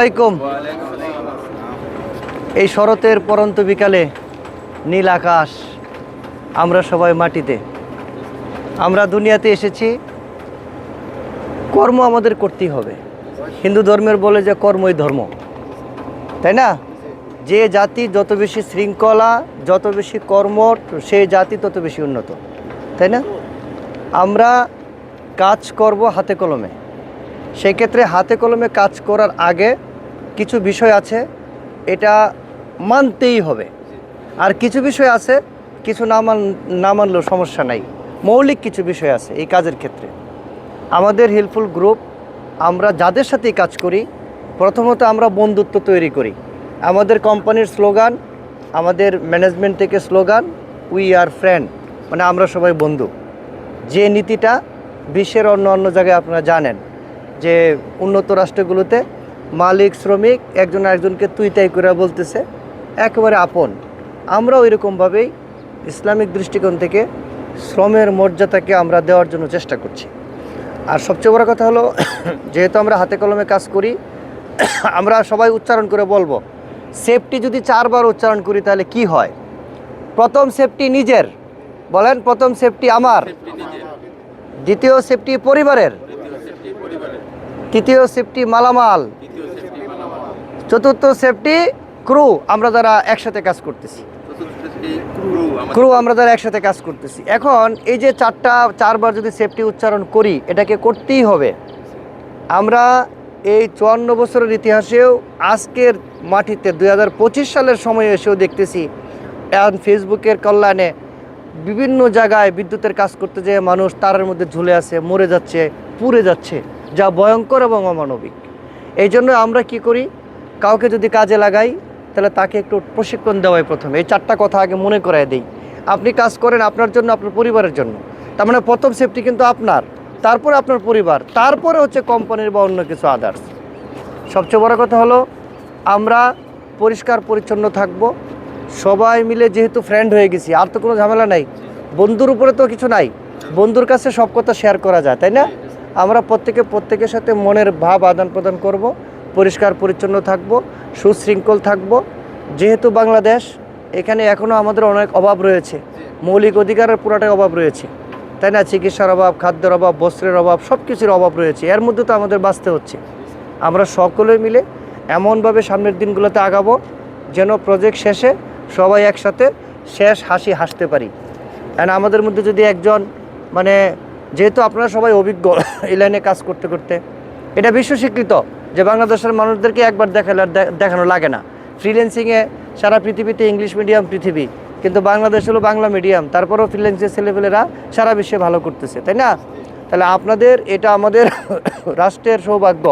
আলাইকুম। এই শরতের পরন্ত বিকালে নীল আকাশ, আমরা সবাই মাটিতে। আমরা দুনিয়াতে এসেছি, কর্ম আমাদের করতেই হবে। হিন্দু ধর্মের বলে যে কর্মই ধর্ম, তাই না? যে জাতি যত বেশি শৃঙ্খলা, যত বেশি কর্মঠ, সেই জাতি তত বেশি উন্নত, তাই না? আমরা কাজ করব হাতে কলমে। সেই ক্ষেত্রে হাতে কলমে কাজ করার আগে কিছু বিষয় আছে, এটা মানতেই হবে। আর কিছু বিষয় আছে, কিছু না মানলেও সমস্যা নাই। মৌলিক কিছু বিষয় আছে এই কাজের ক্ষেত্রে। আমাদের হেল্পফুল গ্রুপ, আমরা যাদের সাথেই কাজ করি, প্রথমত আমরা বন্ধুত্ব তৈরি করি। আমাদের কোম্পানির স্লোগান, আমাদের ম্যানেজমেন্ট থেকে স্লোগান, উই আর ফ্রেন্ড, মানে আমরা সবাই বন্ধু। যে নীতিটা বিশ্বের অন্য জায়গায় আপনারা জানেন যে উন্নত রাষ্ট্রগুলোতে মালিক শ্রমিক একজন আরেকজনকে তুই তাই করে বলতেছে, একেবারে আপন। আমরাও এরকমভাবেই ইসলামিক দৃষ্টিকোণ থেকে শ্রমের মর্যাদাকে আমরা দেওয়ার জন্য চেষ্টা করছি। আর সবচেয়ে বড় কথা হলো, যেহেতু আমরা হাতে কলমে কাজ করি, আমরা সবাই উচ্চারণ করে বলবো, সেফটি যদি 4 বার উচ্চারণ করি তাহলে কি হয়? প্রথম সেফটি নিজের, বলেন। প্রথম সেফটি আমার, দ্বিতীয় সেফটি পরিবারের, তৃতীয় সেফটি মালামাল, চতুর্থ সেফটি ক্রু, আমরা যারা একসাথে কাজ করতেছি। আমরা যারা একসাথে কাজ করতেছি। এখন এই যে 4 বার যদি সেফটি উচ্চারণ করি, এটাকে করতেই হবে। আমরা এই 54 বছরের ইতিহাসেও আজকের মাটিতে 2025 সালের সময় এসেও দেখতেছি এখন ফেসবুকের কল্যাণে বিভিন্ন জায়গায় বিদ্যুতের কাজ করতে যেয়ে মানুষ তারের মধ্যে ঝুলে আছে, মরে যাচ্ছে, পুড়ে যাচ্ছে, যা ভয়ঙ্কর এবং অমানবিক। এই জন্য আমরা কি করি, কাউকে যদি কাজে লাগাই তাহলে তাকে একটু প্রশিক্ষণ দেওয়াই প্রথমে। এই 4টা কথা আগে মনে করায় দেই। আপনি কাজ করেন আপনার জন্য, আপনার পরিবারের জন্য। তার মানে প্রথম সেফটি কিন্তু আপনার, তারপরে আপনার পরিবার, তারপরে হচ্ছে কোম্পানির বা অন্য কিছু আদার্স। সবচেয়ে বড় কথা হলো, আমরা পরিষ্কার পরিচ্ছন্ন থাকব। সবাই মিলে যেহেতু ফ্রেন্ড হয়ে গেছি, আর তো কোনো ঝামেলা নাই। বন্ধুর উপরে তো কিছু নাই, বন্ধুর কাছে সব কথা শেয়ার করা যায়, তাই না? আমরা প্রত্যেকের সাথে মনের ভাব আদান প্রদান করব, পরিষ্কার পরিচ্ছন্ন থাকব, সুশৃঙ্খল থাকব। যেহেতু বাংলাদেশ, এখানে এখনও আমাদের অনেক অভাব রয়েছে, মৌলিক অধিকারের পুরাটাই অভাব রয়েছে, তাই না? চিকিৎসার অভাব, খাদ্যের অভাব, বস্ত্রের অভাব, সব কিছুর অভাব রয়েছে। এর মধ্যে তো আমাদের বাঁচতে হচ্ছে। আমরা সকলে মিলে এমনভাবে সামনের দিনগুলোতে আগাবো যেন প্রজেক্ট শেষে সবাই একসাথে শেষ হাসি হাসতে পারি। অ্যান্ড আমাদের মধ্যে যদি একজন, মানে যেহেতু আপনারা সবাই অভিজ্ঞ এই লাইনে কাজ করতে করতে, এটা বিশ্ব স্বীকৃত যে বাংলাদেশের মানুষদেরকে একবার দেখানো লাগে না। ফ্রিল্যান্সিংয়ে সারা পৃথিবীতে ইংলিশ মিডিয়াম পৃথিবী, কিন্তু বাংলাদেশ হলো বাংলা মিডিয়াম, তারপরেও ফ্রিল্যান্সের ছেলেপেলেরা সারা বিশ্বে ভালো করতেছে, তাই না? তাহলে আপনাদের, এটা আমাদের রাষ্ট্রের সৌভাগ্য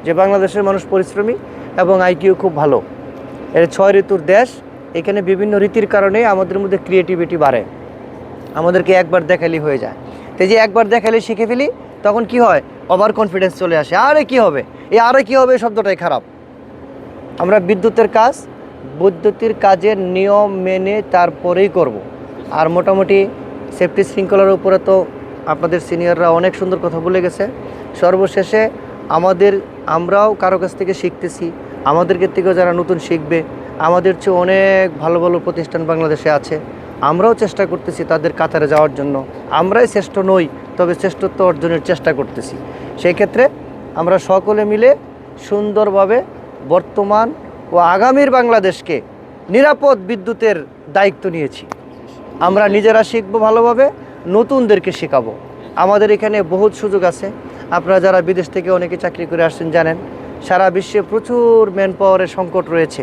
যে বাংলাদেশের মানুষ পরিশ্রমী এবং আইকিউ খুব ভালো। এর 6 ঋতুর দেশ, এখানে বিভিন্ন রীতির কারণে আমাদের মধ্যে ক্রিয়েটিভিটি বাড়ে। আমাদেরকে একবার দেখালি হয়ে যায়। তো যে একবার দেখালে শিখে ফেলি, তখন কি হয়, ওভার কনফিডেন্স চলে আসে। আরে কি হবে, এই আরে কি হবে শব্দটাই খারাপ। আমরা বৈদ্যুতির কাজের নিয়ম মেনে তারপরেই করব। আর মোটামুটি সেফটি শৃঙ্খলার উপরে তো আপনাদের সিনিয়ররা অনেক সুন্দর কথা বলে গেছে। সর্বশেষে আমরাও কারো কাছ থেকে শিখতেছি, আমাদেরকে থেকেও যারা নতুন শিখবে, আমাদের চেয়ে অনেক ভালো ভালো প্রতিষ্ঠান বাংলাদেশে আছে। আমরাও চেষ্টা করতেছি তাদের কাতারে যাওয়ার জন্য। আমরাই শ্রেষ্ঠ নই, তবে শ্রেষ্ঠত্ব অর্জনের চেষ্টা করতেছি। সেই ক্ষেত্রে আমরা সকলে মিলে সুন্দরভাবে বর্তমান ও আগামীর বাংলাদেশকে নিরাপদ বিদ্যুতের দায়িত্ব নিয়েছি। আমরা নিজেরা শিখবো ভালোভাবে, নতুনদেরকে শেখাবো। আমাদের এখানে বহুত সুযোগ আছে। আপনারা যারা বিদেশ থেকে অনেকে চাকরি করে আসছেন জানেন, সারা বিশ্বে প্রচুর ম্যান পাওয়ারের সংকট রয়েছে।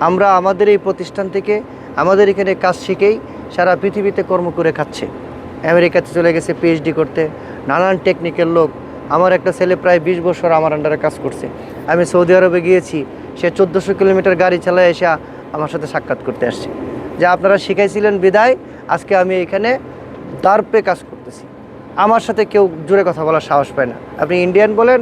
আমরা আমাদের এই প্রতিষ্ঠান থেকে, আমাদের এখানে কাজ শিখেই সারা পৃথিবীতে কর্ম করে খাচ্ছে। আমেরিকাতে চলে গেছে পিএইচডি করতে, নানান টেকনিক্যাল লোক। আমার একটা ছেলে প্রায় 20 বছর আমার আন্ডারে কাজ করছে। আমি সৌদি আরবে গিয়েছি, সে 1400 কিলোমিটার গাড়ি চালায় এসে আমার সাথে সাক্ষাৎ করতে আসছে যে আপনারা শিখাইছিলেন বিদায় আজকে আমি এখানে দাঁড়পে কাজ করতেছি। আমার সাথে কেউ জোরে কথা বলার সাহস পায় না। আপনি ইন্ডিয়ান বলেন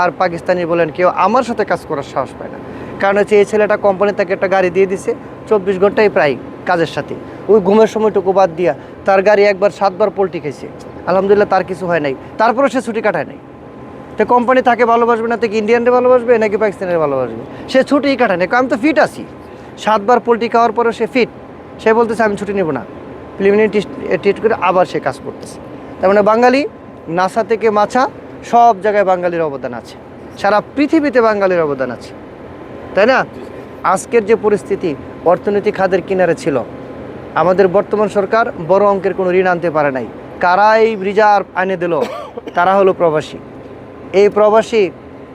আর পাকিস্তানি বলেন, কেউ আমার সাথে কাজ করার সাহস পায় না। কারণ হচ্ছে এই ছেলেটা কোম্পানি তাকে একটা গাড়ি দিয়ে দিছে 24 ঘন্টাই প্রায় কাজের সাথে, ওই ঘুমের সময়টুকু বাদ দিয়া তার গাড়ি একবার 7 বার পল্টি খেয়েছে। আলহামদুলিল্লাহ তার কিছু হয় নাই, তারপরে সে ছুটি কাটায় নাই। তো কোম্পানি তাকে ভালোবাসবে না, থেকে ইন্ডিয়ানরে ভালোবাসবে নাকি পাকিস্তানের ভালোবাসবে? সে ছুটিই কাটানে, আমি তো ফিট আছি, 7 বার পোলট্রি খাওয়ার পরে সে ফিট, সে বলতেছে আমি ছুটি নেব না, প্রিলিমিনারি টেস্ট করে আবার সে কাজ করতেছে। তার মানে বাঙালি, নাসা থেকে মাছা, সব জায়গায় বাঙালির অবদান আছে, সারা পৃথিবীতে বাঙালির অবদান আছে, তাই না? আজকের যে পরিস্থিতি অর্থনৈতিক খাদের কিনারে ছিল, আমাদের বর্তমান সরকার বড় অঙ্কের কোনো ঋণ আনতে পারে নাই। কারা এই রিজার্ভ আনে দিল? তারা হলো প্রবাসী। এই প্রবাসী,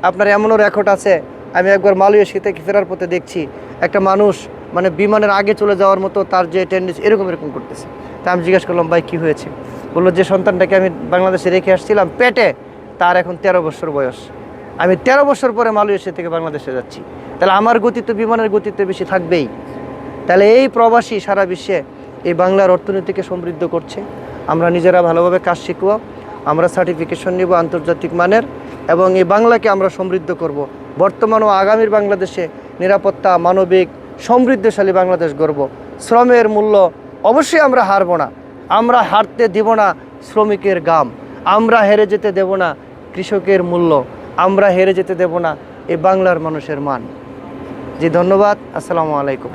আপনার এমনও রেকর্ড আছে, আমি একবার মালয়েশিয়া থেকে ফেরার পথে দেখছি একটা মানুষ মানে বিমানের আগে চলে যাওয়ার মতো তার যে টেন্ডেন্সি, এরকম করতেছে। তা আমি জিজ্ঞাসা করলাম, ভাই কী হয়েছে? বললো যে সন্তানটাকে আমি বাংলাদেশে রেখে আসছিলাম পেটে, তার এখন 13 বছর বয়স, আমি 13 বছর পরে মালয়েশিয়া থেকে বাংলাদেশে যাচ্ছি, তাহলে আমার গতি তো বিমানের গতিতে বেশি থাকবেই। তাহলে এই প্রবাসী সারা বিশ্বে এই বাংলার অর্থনীতিকে সমৃদ্ধ করছে। আমরা নিজেরা ভালোভাবে কাজ শিখব, আমরা সার্টিফিকেশন নিব আন্তর্জাতিক মানের, এবং এই বাংলাকে আমরা সমৃদ্ধ করব। বর্তমান ও আগামীর বাংলাদেশে নিরাপত্তা, মানবিক, সমৃদ্ধশালী বাংলাদেশ গড়ব। শ্রমের মূল্য অবশ্যই আমরা হারব না, আমরা হারতে দিব না শ্রমিকের গাম, আমরা হেরে যেতে দেব না কৃষকের মূল্য, আমরা হেরে যেতে দেব না এই বাংলার মানুষের মান। জি ধন্যবাদ, আসসালামু আলাইকুম।